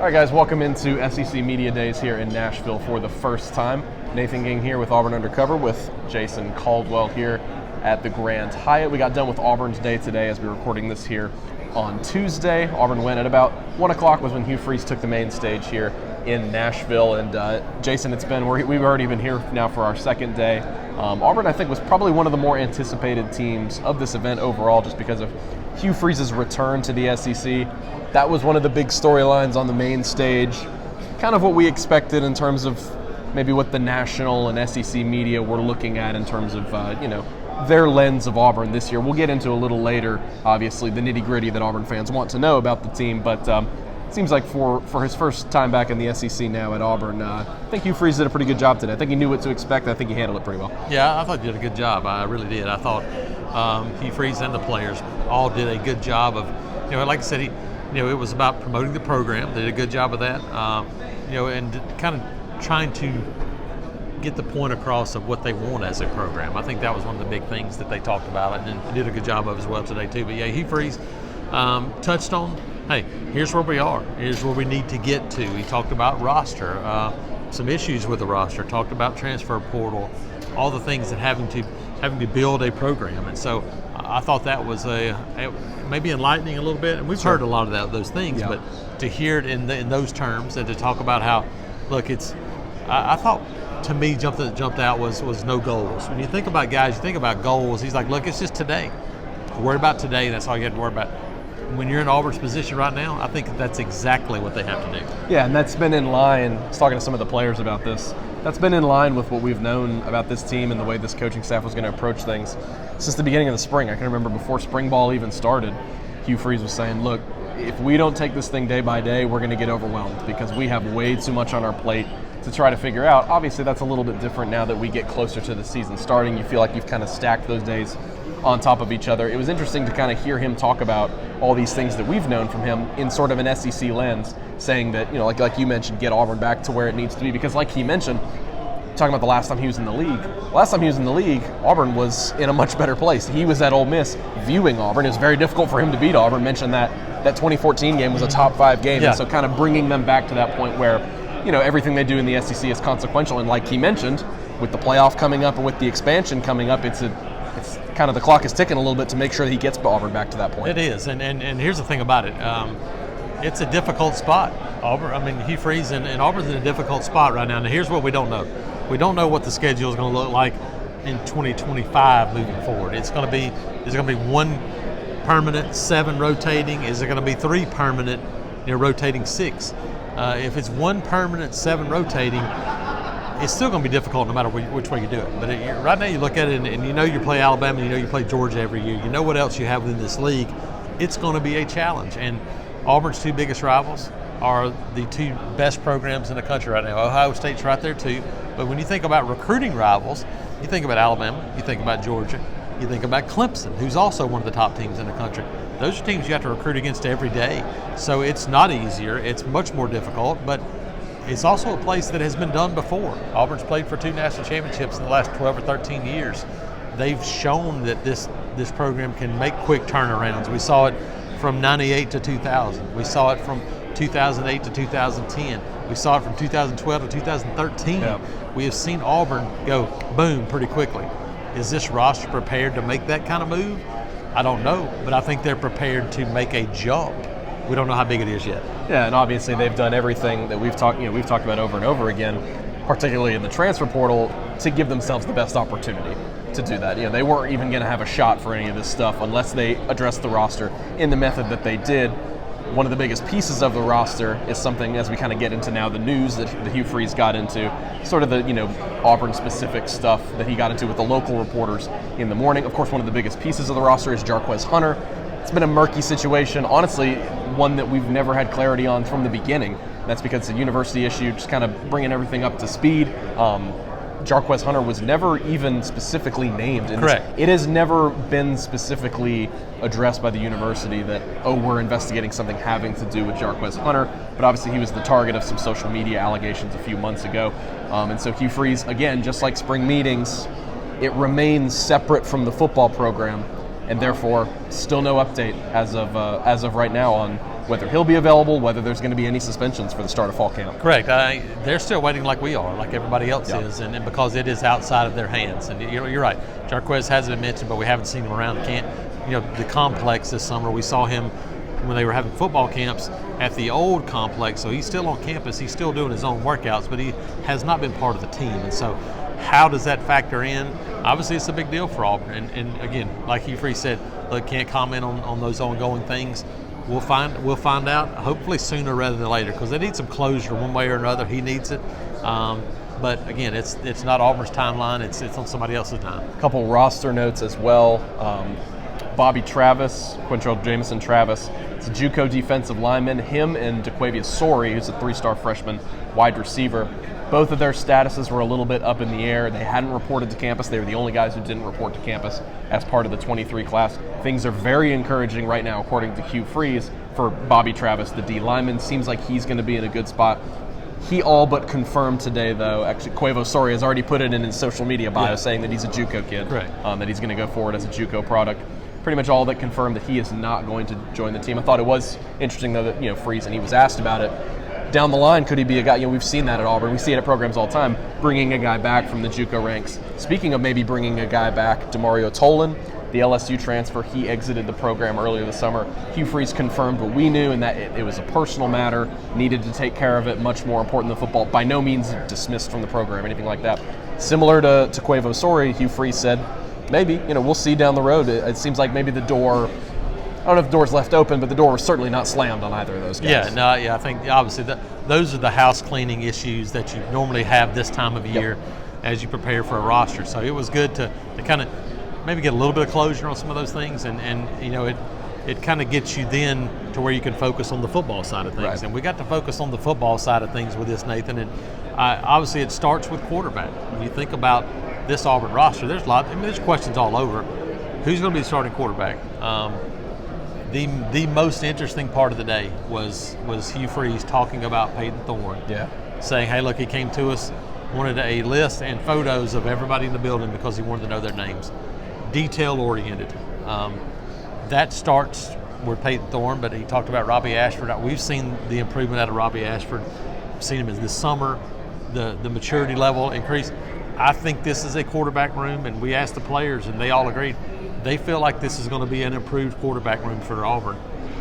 All right, guys, welcome into SEC Media Days here in Nashville for the first time. Nathan Ging here with Auburn Undercover with Jason Caldwell here at the Grand Hyatt. We got done with Auburn's day today as we were recording this here on Tuesday. Auburn went at about 1 o'clock was when Hugh Freeze took the main stage here in Nashville. And Jason, we've already been here now for our second day. Auburn, I think, was probably one of the more anticipated teams of this event overall just because of Hugh Freeze's return to the SEC. That was one of the big storylines on the main stage, kind of what we expected in terms of maybe what the national and SEC media were looking at in terms of, their lens of Auburn this year. We'll get into a little later, obviously, the nitty-gritty that Auburn fans want to know about the team, but it seems like for his first time back in the SEC now at Auburn, I think Hugh Freeze did a pretty good job today. I think he knew what to expect. I think he handled it pretty well. Yeah, I thought he did a good job. I really did. I thought Hugh Freeze and the players all did a good job of, like I said, it was about promoting the program. They did a good job of that, and kind of trying to get the point across of what they want as a program. I think that was one of the big things that they talked about and did a good job of as well today too. But yeah, Hugh Freeze touched on, hey, here's where we are. Here's where we need to get to. He talked about roster, some issues with the roster, talked about transfer portal, all the things that having to build a program. And so I thought that was maybe enlightening a little bit. And we've heard a lot of those things, but to hear it in those terms and to talk about how, look, I thought to me jumped out was no goals. When you think about guys, you think about goals. He's like, look, it's just today. Worry about today. That's all you have to worry about. When you're in Auburn's position right now, I think that's exactly what they have to do. Yeah, and that's been in line. I was talking to some of the players about this. That's been in line with what we've known about this team and the way this coaching staff was going to approach things since the beginning of the spring. I can remember before spring ball even started, Hugh Freeze was saying, look, if we don't take this thing day by day, we're going to get overwhelmed because we have way too much on our plate to try to figure out. Obviously, that's a little bit different now that we get closer to the season starting. You feel like you've kind of stacked those days on top of each other. It was interesting to kind of hear him talk about all these things that we've known from him in sort of an SEC lens, saying that, like you mentioned, get Auburn back to where it needs to be. Because like he mentioned, talking about the last time he was in the league, Auburn was in a much better place. He was at Ole Miss viewing Auburn. It was very difficult for him to beat Auburn. Mentioned that 2014 game was a top 5 game. Yeah. And so kind of bringing them back to that point where, everything they do in the SEC is consequential. And like he mentioned, with the playoff coming up and with the expansion coming up, it's kind of the clock is ticking a little bit to make sure that he gets Auburn back to that point. It is, and here's the thing about it. It's a difficult spot. Hugh Freeze and Auburn's in a difficult spot right now. Now, here's what we don't know. We don't know what the schedule is going to look like in 2025 moving forward. Is it going to be one permanent, 7 rotating? Is it going to be 3 permanent, rotating 6? If it's 1 permanent, 7 rotating, it's still going to be difficult no matter which way you do it. But right now you look at it and you play Alabama, you play Georgia every year. You know what else you have within this league. It's going to be a challenge. And Auburn's 2 biggest rivals are the 2 best programs in the country right now. Ohio State's right there too. But when you think about recruiting rivals, you think about Alabama, you think about Georgia, you think about Clemson, who's also one of the top teams in the country. Those are teams you have to recruit against every day. So it's not easier. It's much more difficult, but it's also a place that has been done before. Auburn's played for 2 national championships in the last 12 or 13 years. They've shown that this program can make quick turnarounds. We saw it from 98 to 2000. We saw it from 2008 to 2010. We saw it from 2012 to 2013. Yep. We have seen Auburn go boom pretty quickly. Is this roster prepared to make that kind of move? I don't know, but I think they're prepared to make a jump. We don't know how big it is yet. Yeah, and obviously they've done everything that we've talked about over and over again, particularly in the transfer portal, to give themselves the best opportunity to do that. They weren't even going to have a shot for any of this stuff unless they addressed the roster in the method that they did. One of the biggest pieces of the roster is something, as we kind of get into now, the news that Hugh Freeze got into, sort of the Auburn-specific stuff that he got into with the local reporters in the morning. Of course, one of the biggest pieces of the roster is Jarquez Hunter. It's been a murky situation, honestly, one that we've never had clarity on from the beginning. That's because it's a university issue, just kind of bringing everything up to speed. Jarquez Hunter was never even specifically named. Correct. It has never been specifically addressed by the university that, we're investigating something having to do with Jarquez Hunter. But obviously he was the target of some social media allegations a few months ago. And so Hugh Freeze, again, just like spring meetings, it remains separate from the football program. And therefore, still no update as of right now on whether he'll be available, whether there's going to be any suspensions for the start of fall camp. Correct. They're still waiting like we are, like everybody else is, and because it is outside of their hands. And you're right. Jarquez hasn't been mentioned, but we haven't seen him around the complex this summer. We saw him when they were having football camps at the old complex, so he's still on campus. He's still doing his own workouts, but he has not been part of the team. And so how does that factor in? Obviously, it's a big deal for Auburn. And again, like Hugh Freeze said, look, can't comment on those ongoing things. We'll find out hopefully sooner rather than later, because they need some closure one way or another. He needs it. But again, it's not Auburn's timeline. It's on somebody else's time. A couple roster notes as well. Bobby Travis, Quintrell Jamison Travis, it's a JUCO defensive lineman. Him and DeQuavius Sori, who's a 3-star freshman wide receiver. Both of their statuses were a little bit up in the air. They hadn't reported to campus. They were the only guys who didn't report to campus as part of the 23 class. Things are very encouraging right now, according to Hugh Freeze, for Bobby Travis, the D lineman. Seems like he's going to be in a good spot. He all but confirmed today, though. Actually, Quavo Sori has already put it in his social media bio, saying that he's a JUCO kid, that he's going to go forward as a JUCO product. Pretty much all that confirmed that he is not going to join the team. I thought it was interesting, though, that Freeze, and he was asked about it. Down the line, could he be a guy? We've seen that at Auburn. We see it at programs all the time, bringing a guy back from the JUCO ranks. Speaking of maybe bringing a guy back, Demario Tolan, the LSU transfer, he exited the program earlier this summer. Hugh Freeze confirmed what we knew, and that it was a personal matter, needed to take care of it, much more important than football. By no means dismissed from the program, anything like that. Similar to Quavo Sori, Hugh Freeze said, maybe, we'll see down the road. It seems like maybe the door, I don't know if the door's left open, but the door was certainly not slammed on either of those guys. I think obviously those are the house cleaning issues that you normally have this time of year as you prepare for a roster. So it was good to kind of maybe get a little bit of closure on some of those things, and it kind of gets you then to where you can focus on the football side of things. Right. And we got to focus on the football side of things with this, Nathan. And obviously it starts with quarterback. When you think about this Auburn roster, there's questions all over. Who's going to be the starting quarterback? The most interesting part of the day was Hugh Freeze talking about Peyton Thorne. Yeah. Saying, hey, look, he came to us, wanted a list and photos of everybody in the building because he wanted to know their names. Detail-oriented. That starts with Peyton Thorne, but he talked about Robbie Ashford. We've seen the improvement out of Robbie Ashford. Seen him this summer, the maturity level increase. I think this is a quarterback room, and we asked the players, and they all agreed. They feel like this is going to be an improved quarterback room for Auburn.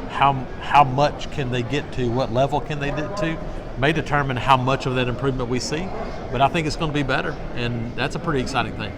How much can they get to? What level can they get to? May determine how much of that improvement we see, but I think it's going to be better, and that's a pretty exciting thing.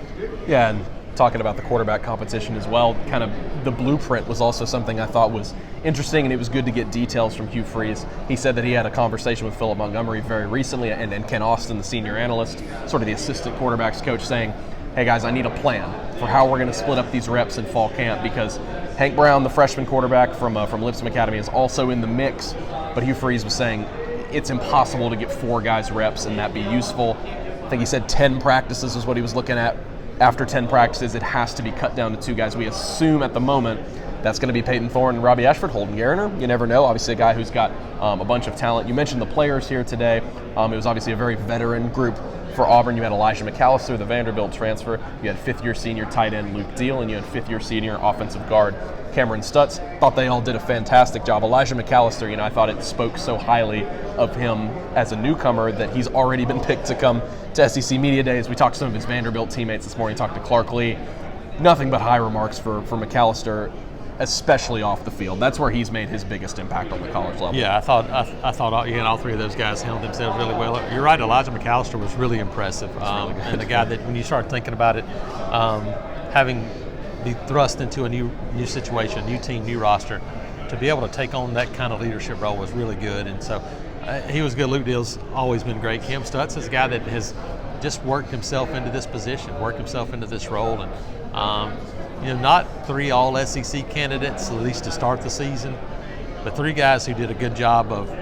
Yeah, and talking about the quarterback competition as well, kind of the blueprint was also something I thought was interesting, and it was good to get details from Hugh Freeze. He said that he had a conversation with Philip Montgomery very recently, and Ken Austin, the senior analyst, sort of the assistant quarterbacks coach, saying, hey guys, I need a plan for how we're going to split up these reps in fall camp, because Hank Brown, the freshman quarterback from Lipscomb Academy, is also in the mix, but Hugh Freeze was saying it's impossible to get 4 guys reps and that be useful. I think he said 10 practices is what he was looking at. After 10 practices, it has to be cut down to 2 guys. We assume at the moment that's going to be Peyton Thorne and Robbie Ashford. Holden Gariner, you never know. Obviously a guy who's got a bunch of talent. You mentioned the players here today. It was obviously a very veteran group for Auburn. You had Elijah McAllister, the Vanderbilt transfer. You had 5th-year senior tight end Luke Deal, and you had 5th-year senior offensive guard Cameron Stutz. Thought they all did a fantastic job. Elijah McAllister, I thought it spoke so highly of him as a newcomer that he's already been picked to come to SEC Media Days. We talked to some of his Vanderbilt teammates this morning. Talked to Clark Lee. Nothing but high remarks for McAllister, especially off the field. That's where he's made his biggest impact on the college level. Yeah, I thought all 3 of those guys handled themselves really well. You're right, Elijah McAllister was really impressive. Really and the guy that, when you start thinking about it, having be thrust into a new situation, new team, new roster, to be able to take on that kind of leadership role was really good. And so he was good. Luke Deal's always been great. Cam Stutz is a guy that has just worked himself into this position, worked himself into this role. And not 3 all-SEC candidates, at least to start the season, but 3 guys who did a good job of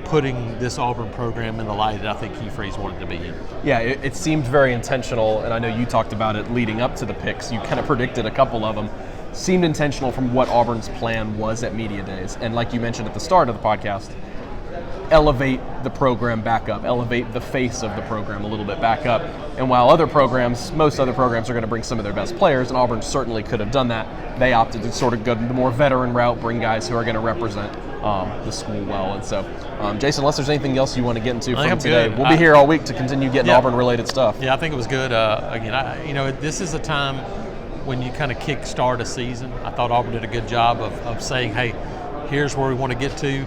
putting this Auburn program in the light that I think Hugh Freeze wanted to be in. Yeah, it seemed very intentional, and I know you talked about it leading up to the picks. You kind of predicted a couple of them. Seemed intentional from what Auburn's plan was at Media Days. And like you mentioned at the start of the podcast, elevate the program back up, elevate the face of the program a little bit back up. And while most other programs are going to bring some of their best players, and Auburn certainly could have done that, they opted to sort of go the more veteran route, bring guys who are going to represent the school well. And so, Jason, unless there's anything else you want to get into think from I'm today, good. we'll be here all week to continue getting Auburn-related stuff. Yeah, I think it was good. Again, this is a time when you kind of kick-start a season. I thought Auburn did a good job of saying, hey, here's where we want to get to,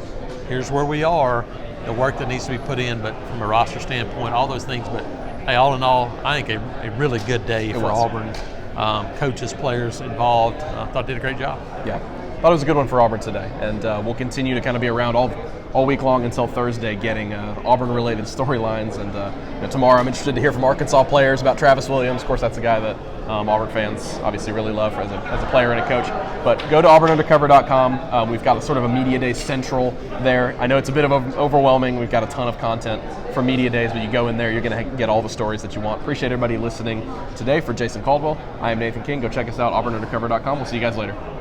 here's where we are, the work that needs to be put in, but from a roster standpoint, all those things. But, hey, all in all, I think a really good day for Auburn. Coaches, players involved. I thought did a great job. Yeah, thought it was a good one for Auburn today, and we'll continue to kind of be around all week long until Thursday, getting Auburn-related storylines. And tomorrow, I'm interested to hear from Arkansas players about Travis Williams. Of course, that's a guy that Auburn fans obviously really love as a player and a coach. But go to auburnundercover.com. We've got sort of a media day central there. I know it's a bit of overwhelming. We've got a ton of content for media days, but you go in there, you're going to get all the stories that you want. Appreciate everybody listening today. For Jason Caldwell, I am Nathan King. Go check us out, auburnundercover.com. We'll see you guys later.